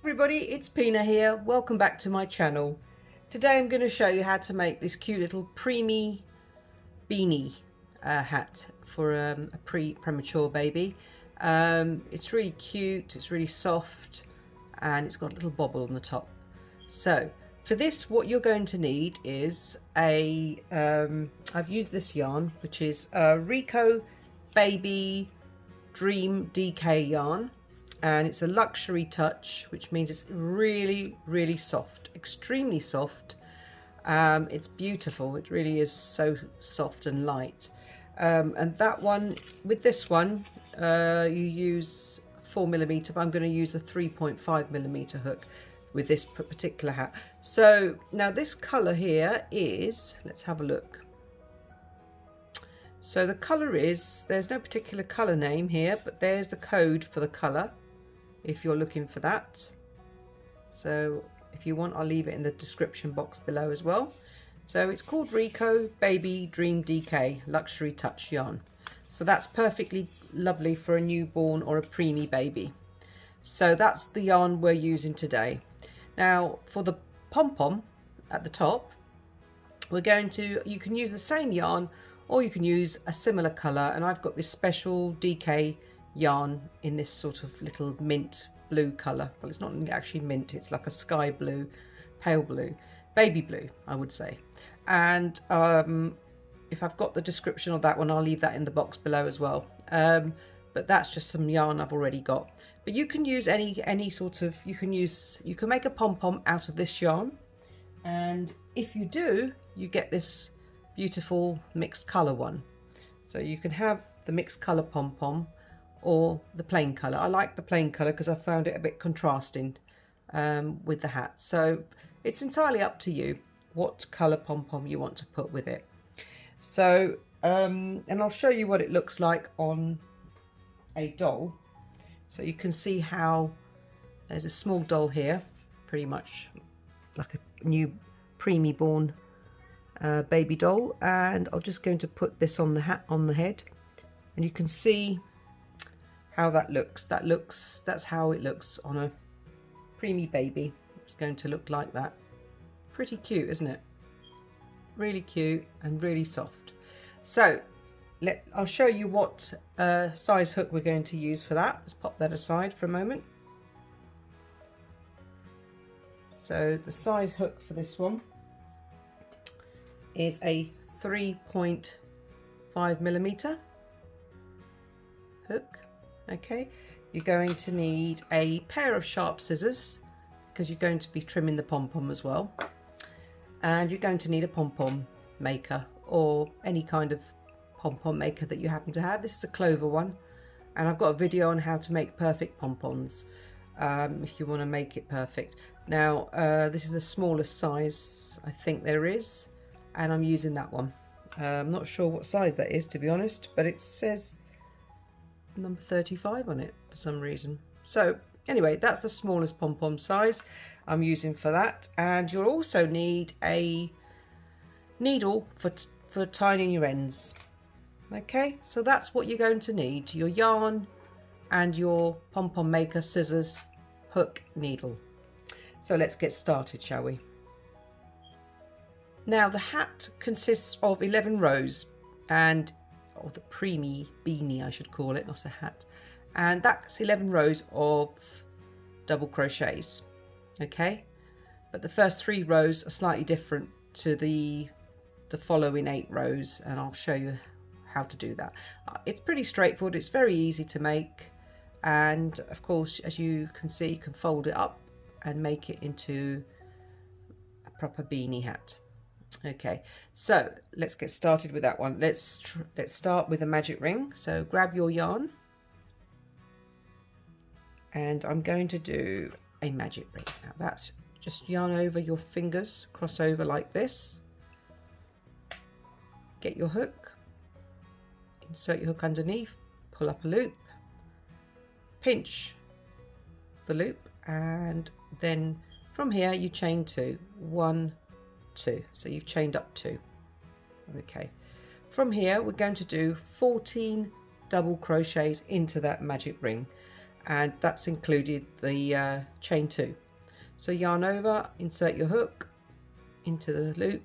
Everybody, it's Pina here. Welcome back to my channel. Today I'm going to show you how to make this cute little Preemie Beanie hat for a premature baby. It's really cute, it's really soft, and it's got a little bobble on the top. So for this, what you're going to need is I've used this yarn, which is a Rico Baby Dream DK yarn. And it's a luxury touch, which means it's really soft, extremely soft. It's beautiful. It really is so soft and light. And that one, with this one, you use 4mm, but I'm going to use a 3.5mm hook with this particular hat. So now this color here is, let's have a look. So the color is, there's no particular color name here, but there's the code for the color if you're looking for that. So if you want, I'll leave it in the description box below as well. So it's called Rico Baby Dream DK Luxury Touch yarn. So that's perfectly lovely for a newborn or a preemie baby. So that's the yarn we're using today. Now for the pom-pom at the top, we're going to, you can use the same yarn or you can use a similar color, and I've got this special DK yarn in this sort of little mint blue color. Well, it's not actually mint, it's like a sky blue, pale blue, baby blue, I would say. And if I've got the description of that one, I'll leave that in the box below as well. But that's just some yarn I've already got. But you can use any sort of, you can make a pom-pom out of this yarn, and if you do, you get this beautiful mixed color one. So you can have the mixed color pom-pom or the plain colour. I like the plain colour because I found it a bit contrasting with the hat. So it's entirely up to you what colour pom-pom you want to put with it. So and I'll show you what it looks like on a doll. So you can see how there's a small doll here, pretty much like a new preemie born baby doll, and I'm just going to put this on the hat, on the head, and you can see how that looks. That's how it looks on a preemie baby. It's going to look like that. Pretty cute, isn't it? Really cute and really soft. So I'll show you what size hook we're going to use for that. Let's pop that aside for a moment. So the size hook for this one is a 3.5mm hook. Okay, you're going to need a pair of sharp scissors because you're going to be trimming the pom-pom as well, and you're going to need a pom-pom maker or any kind of pom-pom maker that you happen to have. This is a clover one, and I've got a video on how to make perfect pom-poms if you want to make it perfect. Now this is the smallest size I think there is, and I'm using that one. I'm not sure what size that is, to be honest, but it says number 35 on it for some reason. So anyway, that's the smallest pom-pom size I'm using for that. And you'll also need a needle for tying your ends. Okay, so that's what you're going to need: your yarn and your pom-pom maker, scissors, hook, needle. So let's get started, shall we? Now the hat consists of 11 rows, and or the Preemie Beanie I should call it, not a hat, and that's 11 rows of double crochets. Okay, but the first 3 rows are slightly different to the following 8 rows, and I'll show you how to do that. It's pretty straightforward, it's very easy to make, and of course, as you can see, you can fold it up and make it into a proper beanie hat. Okay, so let's get started with that one. Let's start with a magic ring. So grab your yarn, and I'm going to do a magic ring. Now that's just yarn over your fingers, cross over like this, get your hook, insert your hook underneath, pull up a loop, pinch the loop, and then from here you chain 2, 1, 2. So you've chained up 2. Okay, from here we're going to do 14 double crochets into that magic ring, and that's included the chain 2. So yarn over, insert your hook into the loop,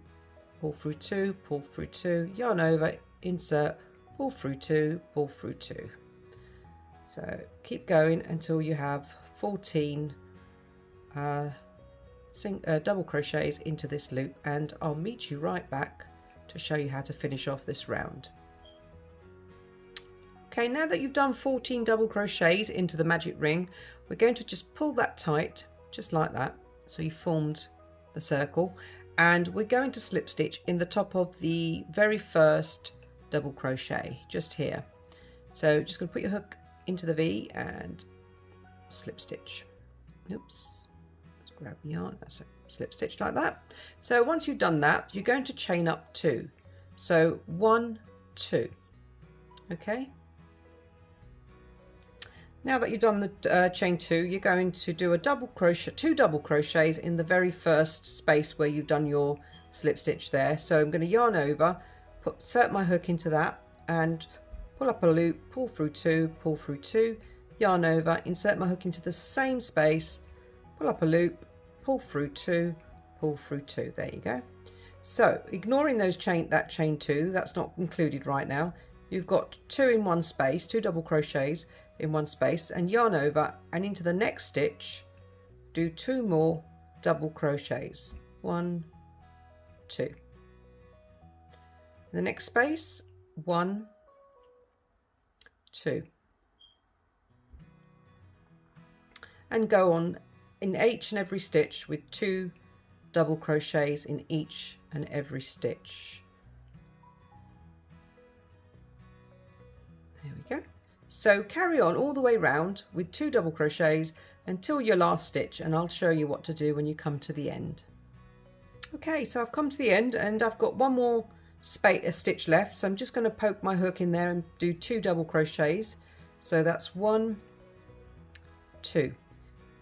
pull through 2, pull through 2, yarn over, insert, pull through 2, pull through 2. So keep going until you have 14 double crochets into this loop, and I'll meet you right back to show you how to finish off this round. Okay, now that you've done 14 double crochets into the magic ring, we're going to just pull that tight, just like that, so you formed the circle, and we're going to slip stitch in the top of the very first double crochet, just here. So just going to put your hook into the V and slip stitch. Oops, let's grab the yarn, that's it, slip stitch like that. So once you've done that, you're going to chain up 2. So 1, 2, okay. Now that you've done the chain 2, you're going to do a double crochet, 2 double crochets in the very first space where you've done your slip stitch there. So I'm going to yarn over, insert my hook into that, and pull up a loop, pull through 2, pull through 2, yarn over, insert my hook into the same space, pull up a loop, pull through 2, pull through 2. There you go. So ignoring those that chain 2, that's not included right now. You've got 2 in one space, 2 double crochets in one space, and yarn over, and into the next stitch do 2 more double crochets. 1, 2. In the next space, 1, 2, and go on in each and every stitch with 2 double crochets in each and every stitch. There we go. So carry on all the way round with 2 double crochets until your last stitch, and I'll show you what to do when you come to the end. Okay, so I've come to the end and I've got one more stitch left, so I'm just going to poke my hook in there and do 2 double crochets. So that's 1, 2.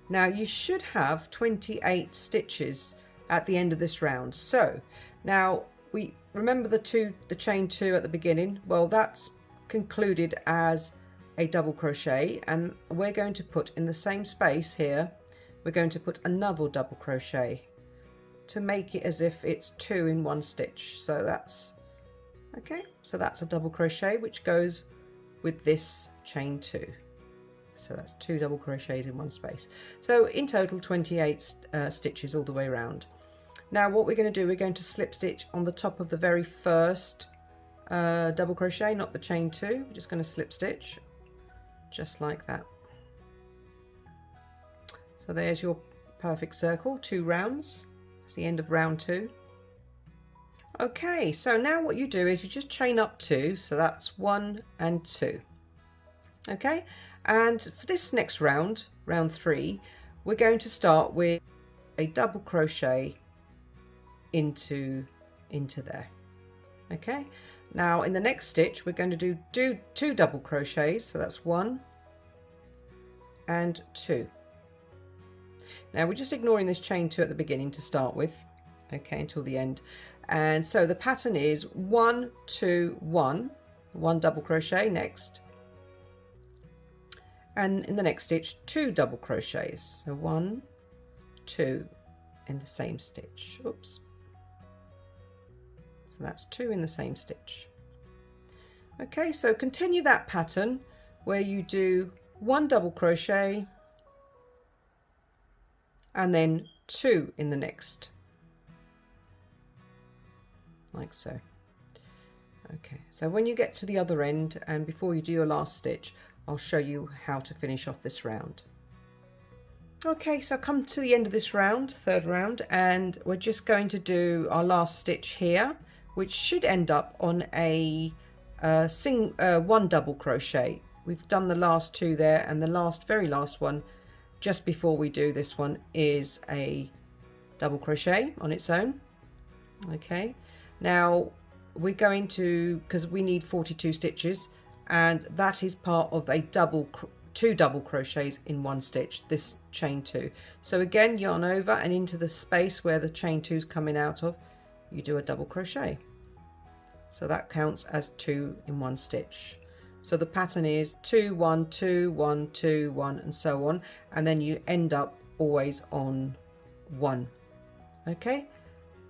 Now you should have 28 stitches at the end of this round. So now we remember the chain 2 at the beginning. Well, that's concluded as a double crochet, and we're going to put in the same space here, we're going to put another double crochet to make it as if it's 2 in one stitch. So that's okay, so that's a double crochet which goes with this chain 2. So that's 2 double crochets in one space. So in total 28 stitches all the way around. Now what we're going to do, we're going to slip stitch on the top of the very first double crochet, not the chain 2. We're just going to slip stitch just like that. So there's your perfect circle, 2 rounds. It's the end of round 2. Okay, so now what you do is you just chain up 2, so that's 1 and 2. Okay, and for this next round, round 3, we're going to start with a double crochet into there. Okay, now in the next stitch we're going to do 2 double crochets, so that's 1 and 2. Now we're just ignoring this chain 2 at the beginning to start with, okay, until the end. And so the pattern is 1, 2, 1, 1 double crochet next, and in the next stitch 2 double crochets, so 1, 2 in the same stitch. Oops. So that's 2 in the same stitch. Okay, so continue that pattern where you do 1 double crochet and then 2 in the next, like so. Okay, so when you get to the other end and before you do your last stitch, I'll show you how to finish off this round. Okay, so come to the end of this round, third round, and we're just going to do our last stitch here, which should end up on a 1 double crochet. We've done the last 2 there, and the very last one just before we do this one is a double crochet on its own. Okay, now we're going to, because we need 42 stitches, and that is part of a 2 double crochets in one stitch, this chain 2. So again, yarn over and into the space where the chain 2 is coming out of, you do a double crochet. So that counts as 2 in one stitch. So the pattern is 2 1 2 1 2 1 and so on, and then you end up always on 1. Okay,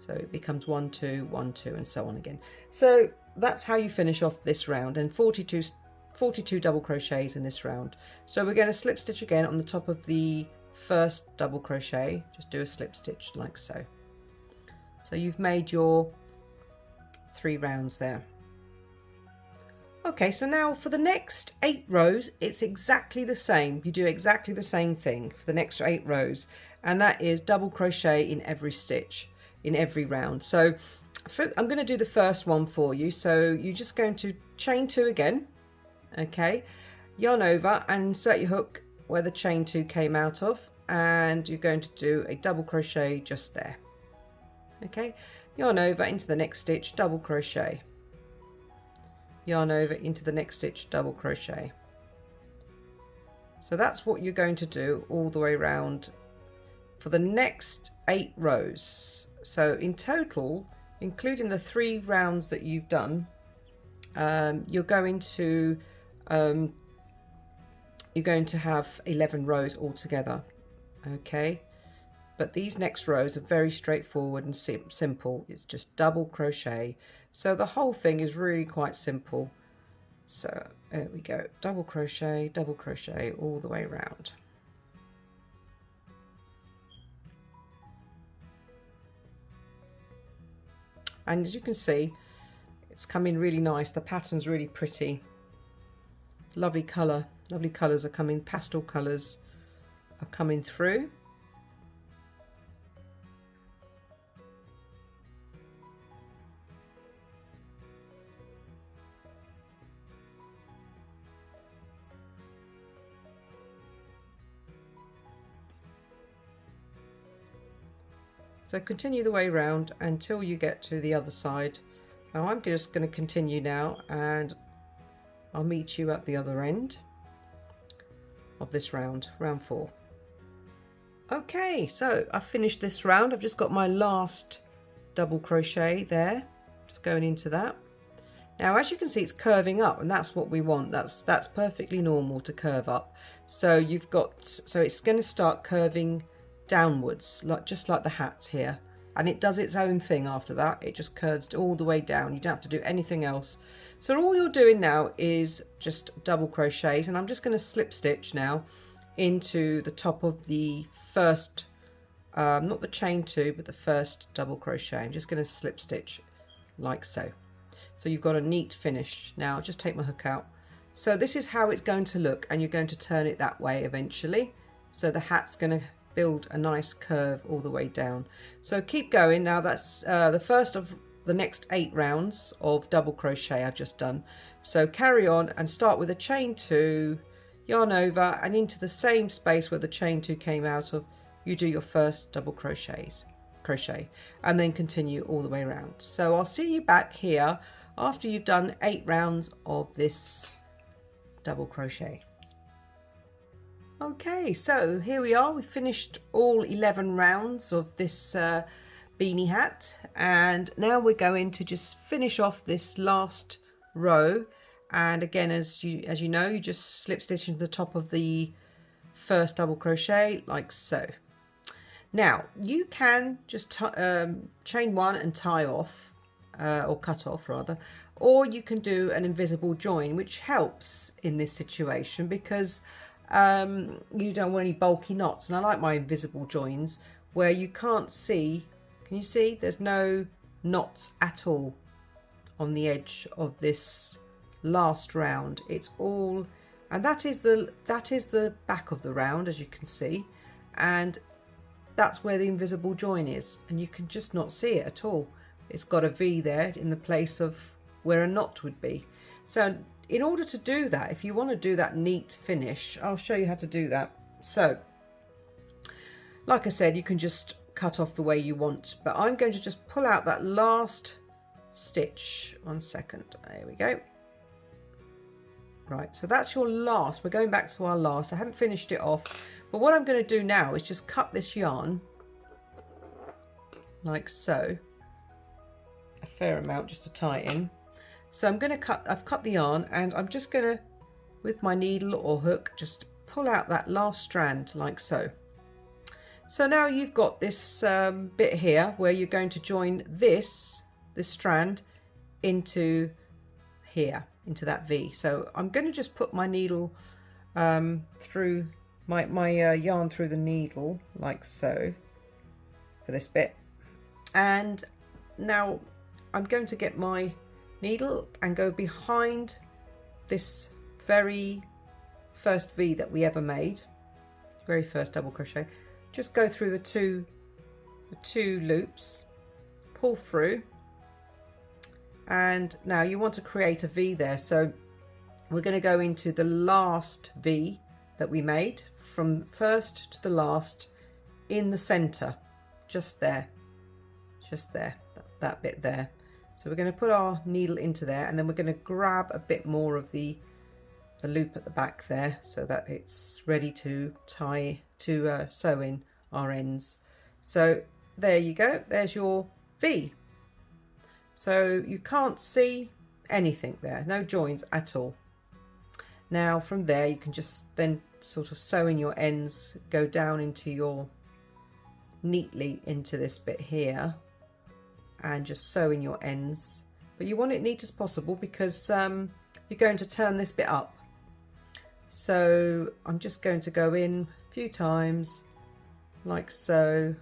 so it becomes 1 2 1 2 and so on again. So that's how you finish off this round, and 42 double crochets in this round. So we're going to slip stitch again on the top of the first double crochet. Just do a slip stitch like so. So you've made your 3 rounds there. Okay, so now for the next 8 rows, it's exactly the same. You do exactly the same thing for the next 8 rows, and that is double crochet in every stitch in every round. So I'm going to do the first one for you. So you're just going to chain 2 again, okay, yarn over and insert your hook where the chain 2 came out of, and you're going to do a double crochet just there. Okay, yarn over into the next stitch, double crochet, yarn over into the next stitch, double crochet. So that's what you're going to do all the way around for the next 8 rows. So in total, including the 3 rounds that you've done, you're going to have 11 rows altogether. Okay, but these next rows are very straightforward and simple. It's just double crochet, so the whole thing is really quite simple. So there we go, double crochet all the way around. And as you can see, it's coming really nice. The pattern's really pretty. Lovely colour. Lovely colours are coming. Pastel colours are coming through. So continue the way round until you get to the other side. Now I'm just going to continue now, and I'll meet you at the other end of this round, round 4. Okay, so I've finished this round. I've just got my last double crochet there, just going into that. Now as you can see, it's curving up, and that's what we want. That's perfectly normal to curve up. So it's going to start curving downwards, just like the hat here, and it does its own thing after that. It just curves all the way down. You don't have to do anything else. So all you're doing now is just double crochets, and I'm just going to slip stitch now into the top of the first, not the chain 2, but the first double crochet. I'm just going to slip stitch like so. So you've got a neat finish. Now I'll just take my hook out. So this is how it's going to look, and you're going to turn it that way eventually. So the hat's going to build a nice curve all the way down. So keep going. Now that's the first of the next 8 rounds of double crochet I've just done. So carry on and start with a chain 2, yarn over, and into the same space where the chain 2 came out of, you do your first double crochet, and then continue all the way around. So I'll see you back here after you've done 8 rounds of this double crochet. Okay, so here we are. We've finished all 11 rounds of this beanie hat, and now we're going to just finish off this last row. And again, as you know, you just slip stitch into the top of the first double crochet like so. Now you can just chain 1 and tie off, or cut off rather, or you can do an invisible join, which helps in this situation because you don't want any bulky knots. And I like my invisible joins where you can't see. Can you see? There's no knots at all on the edge of this last round. It's all, and that is the back of the round, as you can see, and that's where the invisible join is, and you can just not see it at all. It's got a V there in the place of where a knot would be. So in order to do that, if you want to do that neat finish, I'll show you how to do that. So like I said, you can just cut off the way you want, but I'm going to just pull out that last stitch. 1 second, there we go. Right, so that's your last. We're going back to our last. I haven't finished it off, but what I'm going to do now is just cut this yarn like so, a fair amount just to tie it in, So I'm going to I've cut the yarn, and I'm just going to, with my needle or hook, just pull out that last strand like so. So now you've got this bit here where you're going to join this strand into here, into that V. So I'm going to just put my needle through my yarn through the needle like so for this bit, and now I'm going to get my needle and go behind this very first V that we ever made, very first double crochet. Just go through the two loops, pull through, and now you want to create a V there. So we're going to go into the last V that we made, from first to the last, in the center, just there, that bit there. So we're going to put our needle into there, and then we're going to grab a bit more of the loop at the back there so that it's ready to sew in our ends. So there you go, there's your V. So you can't see anything there, no joins at all. Now from there you can just then sort of sew in your ends, go down into your neatly into this bit here, and just sew in your ends. But you want it neat as possible because you're going to turn this bit up. So I'm just going to go in a few times like so,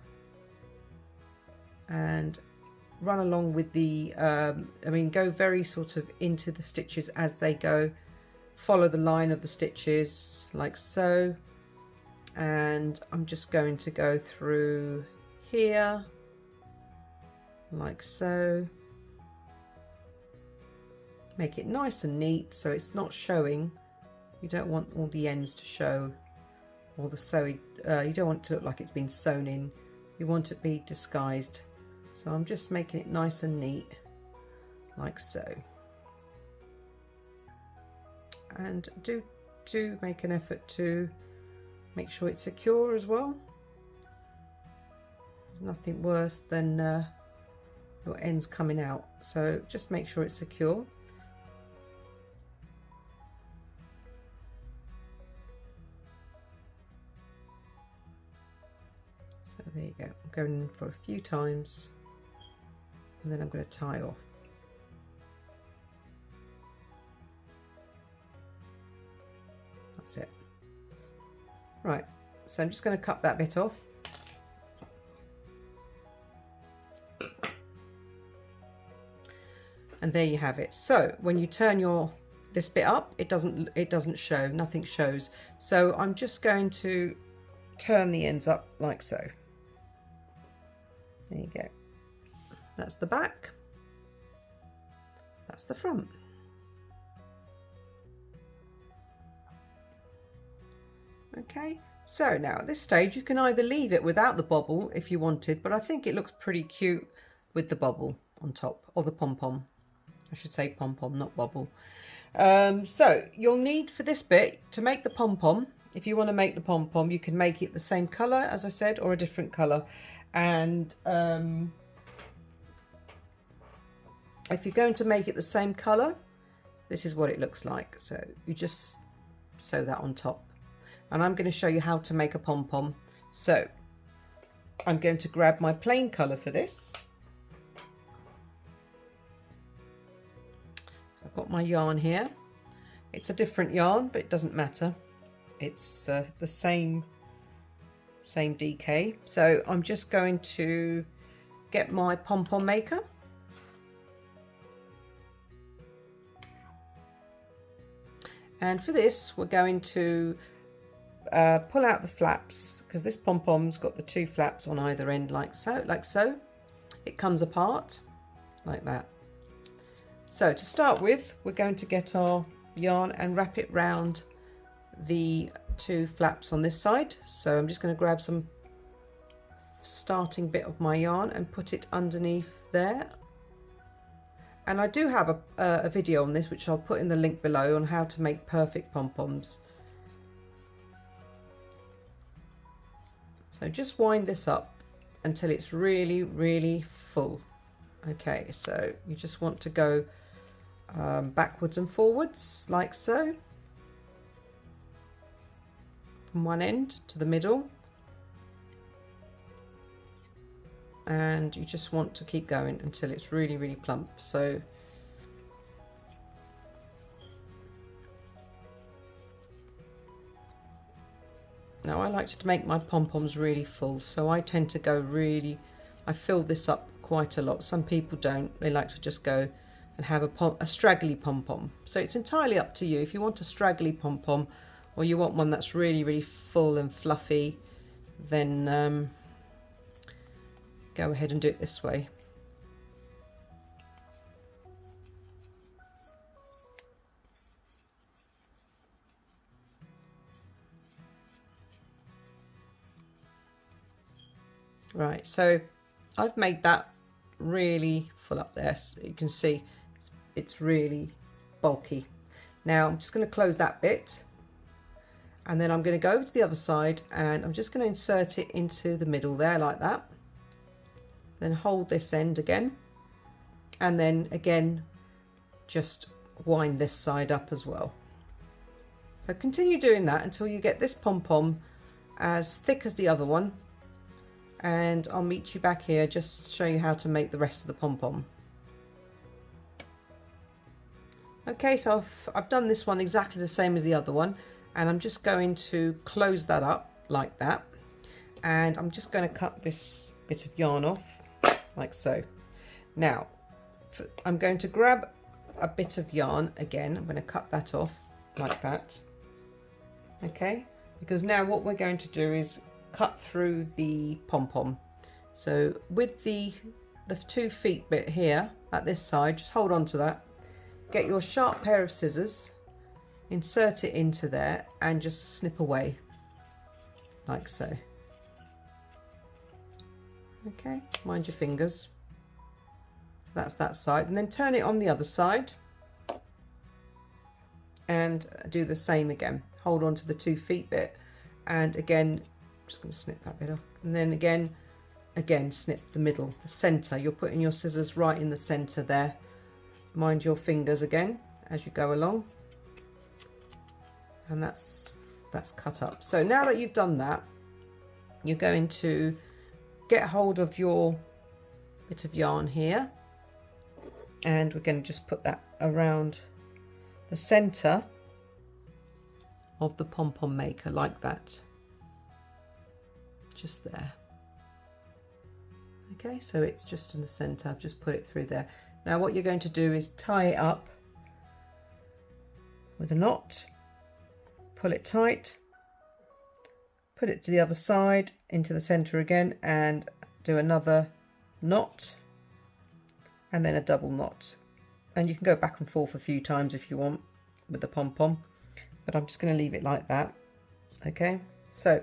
and run along with the go very sort of into the stitches as they go, follow the line of the stitches like so, and I'm just going to go through here like so, make it nice and neat so it's not showing. You don't want all the ends to show, or the sewing, you don't want it to look like it's been sewn in, you want it to be disguised. So I'm just making it nice and neat like so, and do make an effort to make sure it's secure as well. There's nothing worse than your ends coming out, so just make sure it's secure. So there you go, I'm going in for a few times, and then I'm going to tie off. That's it. Right, so I'm just going to cut that bit off. And there you have it. So when you turn this bit up, it doesn't show, nothing shows. So I'm just going to turn the ends up like so. There you go. That's the back, that's the front. Okay, so now at this stage you can either leave it without the bobble if you wanted, but I think it looks pretty cute with the bobble on top, or the pom-pom. I should say pom-pom, not bobble. So you'll need, for this bit, to make the pom-pom, if you want to make the pom-pom, you can make it the same colour as I said, or a different colour. And if you're going to make it the same colour, this is what it looks like. So you just sew that on top. And I'm going to show you how to make a pom-pom. So I'm going to grab my plain colour for this. So I've got my yarn here. It's a different yarn, but it doesn't matter. It's the same DK. So I'm just going to get my pom-pom maker. And for this, we're going to pull out the flaps, because this pom-pom's got the two flaps on either end like so. It comes apart like that. So to start with, we're going to get our yarn and wrap it round the two flaps on this side. So I'm just going to grab some starting bit of my yarn and put it underneath there. And I do have a video on this, which I'll put in the link below, on how to make perfect pom-poms. So just wind this up until it's really, really full. Okay, so you just want to go backwards and forwards like so, from one end to the middle, and you just want to keep going until it's really plump. So now I like to make my pom-poms really full, so I tend to go I fill this up quite a lot. Some people don't, they like to just go and have a straggly pom-pom. So it's entirely up to you. If you want a straggly pom-pom or you want one that's really full and fluffy, then go ahead and do it this way. Right, so I've made that really full up there, so you can see it's really bulky. Now I'm just going to close that bit, and then I'm going to go to the other side and I'm just going to insert it into the middle there like that. Then hold this end again, and then again just wind this side up as well. So continue doing that until you get this pom-pom as thick as the other one, and I'll meet you back here just to show you how to make the rest of the pom-pom. Okay, so I've done this one exactly the same as the other one, and I'm just going to close that up like that, and I'm just going to cut this bit of yarn off like so. Now I'm going to grab a bit of yarn again. I'm going to cut that off like that, okay, because now what we're going to do is cut through the pom-pom. So with the 2 feet bit here at this side, just hold on to that, get your sharp pair of scissors, insert it into there and just snip away like so. Okay, mind your fingers. So that's that side, and then turn it on the other side and do the same again. Hold on to the 2 feet bit, and again just going to snip that bit off, and then again snip the middle, the center. You're putting your scissors right in the center there. Mind your fingers again as you go along, and that's cut up. So now that you've done that, you're going to get hold of your bit of yarn here, and we're going to just put that around the center of the pom-pom maker like that, just there. Okay, so it's just in the center. I've just put it through there. Now what you're going to do is tie it up with a knot, pull it tight, put it to the other side into the center again, and do another knot and then a double knot. And you can go back and forth a few times if you want with the pom-pom, but I'm just going to leave it like that. Okay, so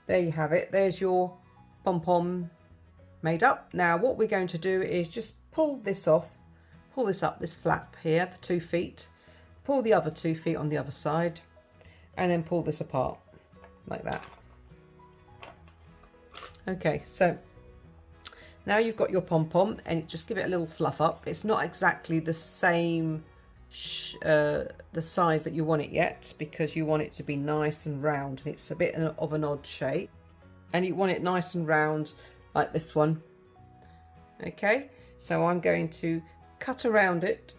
there you have it. There's your pom-pom made up. Now what we're going to do is just pull this off, pull this up, this flap here for 2 feet, pull the other 2 feet on the other side, and then pull this apart like that. Okay, so now you've got your pom-pom, and just give it a little fluff up. It's not exactly the same the size that you want it yet, because you want it to be nice and round, and it's a bit of an odd shape, and you want it nice and round like this one. Okay, so I'm going to cut around it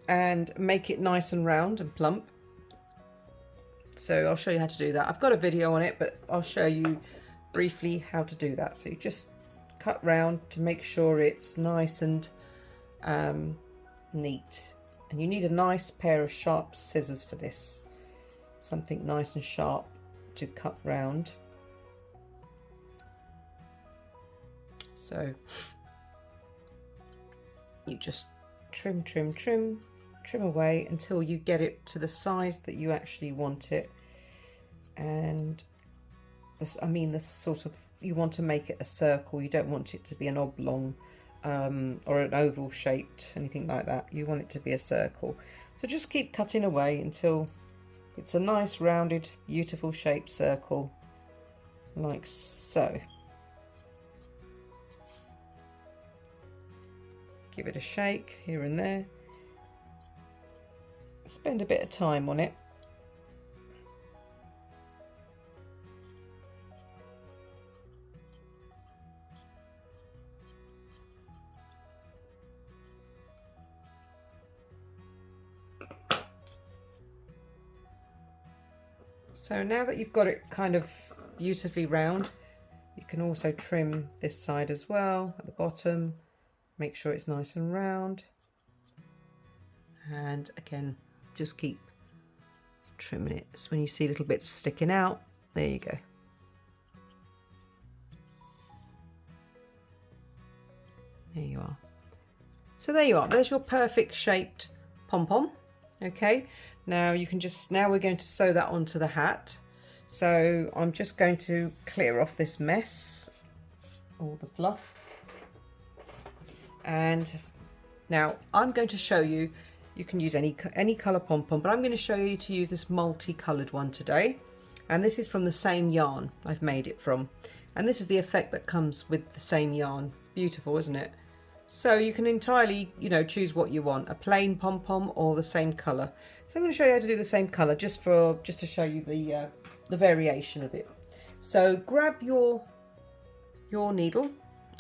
and make it nice and round and plump. So I'll show you how to do that. I've got a video on it, but I'll show you briefly how to do that. So you just cut round to make sure it's nice and neat, and you need a nice pair of sharp scissors for this, something nice and sharp to cut round. So you just trim away until you get it to the size that you actually want it. And this, I mean, this sort of, you want to make it a circle. You don't want it to be an oblong or an oval shaped, anything like that. You want it to be a circle. So just keep cutting away until it's a nice rounded, beautiful shaped circle like so. Give it a shake here and there, spend a bit of time on it. So now that you've got it kind of beautifully round, you can also trim this side as well at the bottom. Make sure it's nice and round. And again, just keep trimming it. So when you see little bits sticking out, there you go. There you are. So there you are. There's your perfect shaped pom-pom. Okay, now you can just, now we're going to sew that onto the hat. So I'm just going to clear off this mess, all the fluff. And now I'm going to show you, you can use any colour pom-pom, but I'm going to show you to use this multi-coloured one today. And this is from the same yarn I've made it from. And this is the effect that comes with the same yarn. It's beautiful, isn't it? So you can entirely, you know, choose what you want, a plain pom-pom or the same colour. So I'm going to show you how to do the same colour just to show you the variation of it. So grab your needle,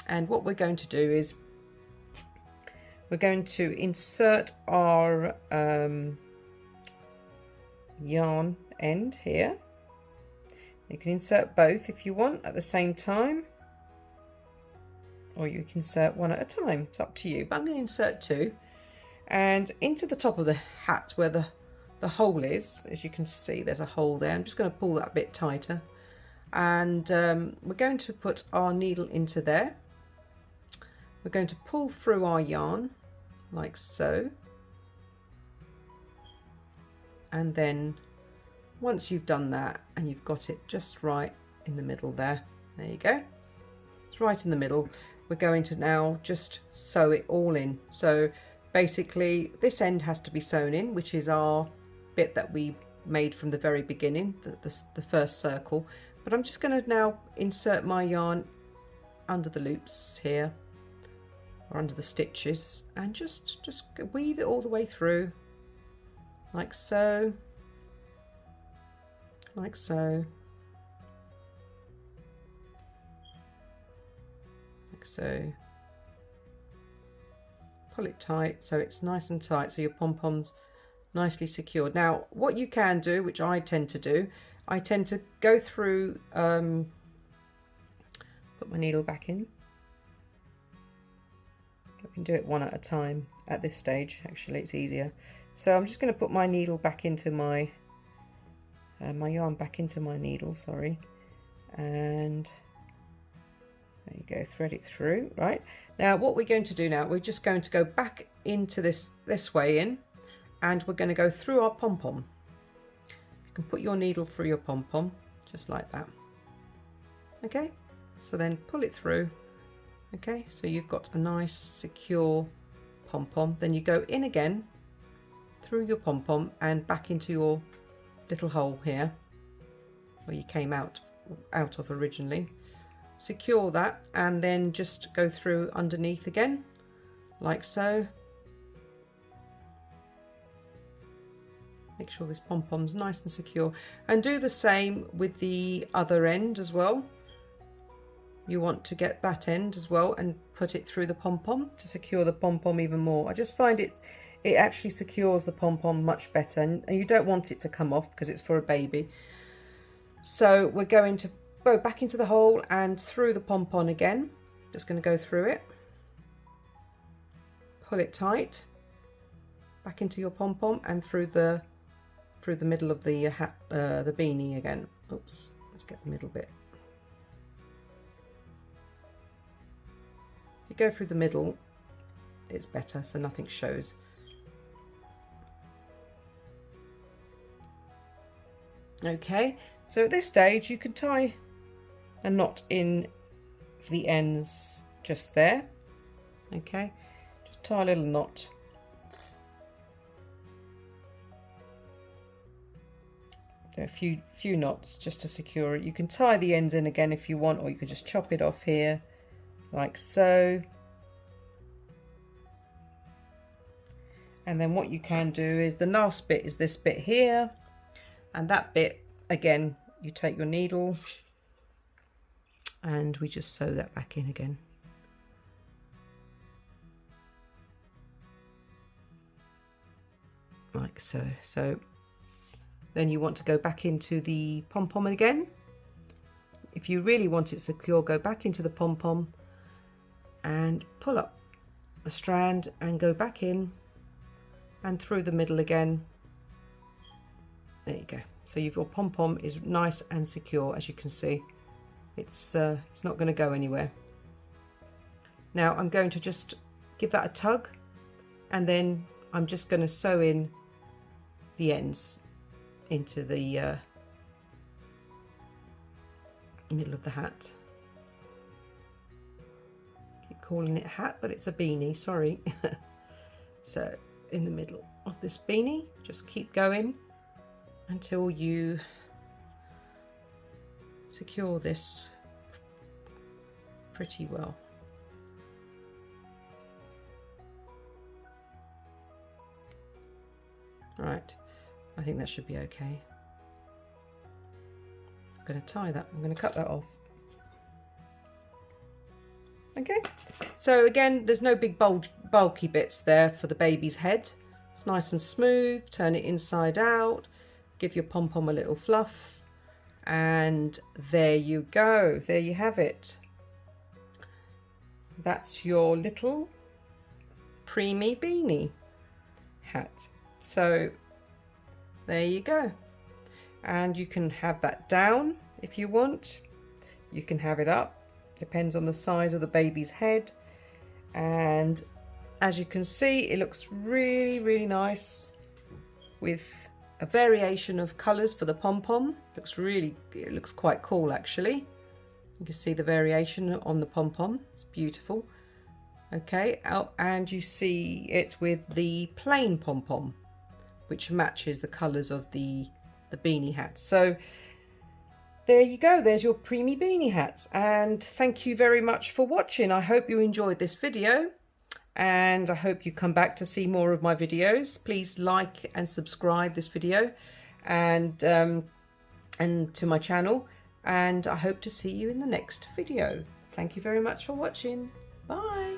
and what we're going to do is we're going to insert our yarn end here. You can insert both if you want at the same time, or you can insert one at a time. It's up to you, but I'm going to insert two. And into the top of the hat where the hole is, as you can see, there's a hole there. I'm just going to pull that a bit tighter. And we're going to put our needle into there. We're going to pull through our yarn like so. And then once you've done that and you've got it just right in the middle there, there you go. It's right in the middle. We're going to now just sew it all in. So basically this end has to be sewn in, which is our bit that we made from the very beginning, the first circle. But I'm just going to now insert my yarn under the loops here, or under the stitches, and just weave it all the way through, like so, like so. So pull it tight so it's nice and tight, so your pom-pom's nicely secured. Now what you can do, which I tend to do, I tend to go through, put my needle back in. I can do it one at a time at this stage, actually it's easier. So I'm just going to put my needle back into my yarn back into my needle, sorry, and there you go, thread it through. Right, now what we're going to do now, we're just going to go back into this way in, and we're going to go through our pom-pom. You can put your needle through your pom-pom just like that. Okay, so then pull it through. Okay, so you've got a nice secure pom-pom. Then you go in again through your pom-pom and back into your little hole here where you came out of originally. Secure that and then just go through underneath again like so. Make sure this pom-pom's nice and secure, and do the same with the other end as well. You want to get that end as well and put it through the pom-pom to secure the pom-pom even more. I just find it actually secures the pom-pom much better, and you don't want it to come off because it's for a baby. So we're going to go back into the hole and through the pom-pom again. Just going to go through it, pull it tight, back into your pom-pom and through the middle of the hat, the beanie again. Oops, let's get the middle bit. If you go through the middle, it's better so nothing shows. Okay, so at this stage you can tie a knot in the ends just there. Okay, just tie a little knot. A few knots just to secure it. You can tie the ends in again if you want, or you can just chop it off here like so. And then what you can do is the last bit is this bit here, and that bit again, you take your needle and we just sew that back in again. Like so. So then you want to go back into the pom-pom again. If you really want it secure, go back into the pom-pom and pull up the strand and go back in and through the middle again. There you go. So your pom-pom is nice and secure, as you can see. It's not going to go anywhere. Now I'm going to just give that a tug, and then I'm just going to sew in the ends into the middle of the hat. Keep calling it hat, but it's a beanie, sorry. So in the middle of this beanie, just keep going until you secure this pretty well. Right, I think that should be okay. I'm going to tie that, I'm going to cut that off. Okay, so again, there's no big bulky bits there for the baby's head. It's nice and smooth. Turn it inside out, give your pom-pom a little fluff, and there you go. There you have it. That's your little Preemie Beanie hat. So there you go. And you can have that down if you want. You can have it up. Depends on the size of the baby's head. And as you can see, it looks really, really nice with a variation of colours for the pom-pom. It looks quite cool actually. You can see the variation on the pom-pom. It's beautiful. Okay, and you see it with the plain pom-pom, which matches the colours of the beanie hat. So there you go, there's your Preemie Beanie hats, and thank you very much for watching. I hope you enjoyed this video, and I hope you come back to see more of my videos. Please like and subscribe this video and to my channel, and I hope to see you in the next video. Thank you very much for watching. Bye.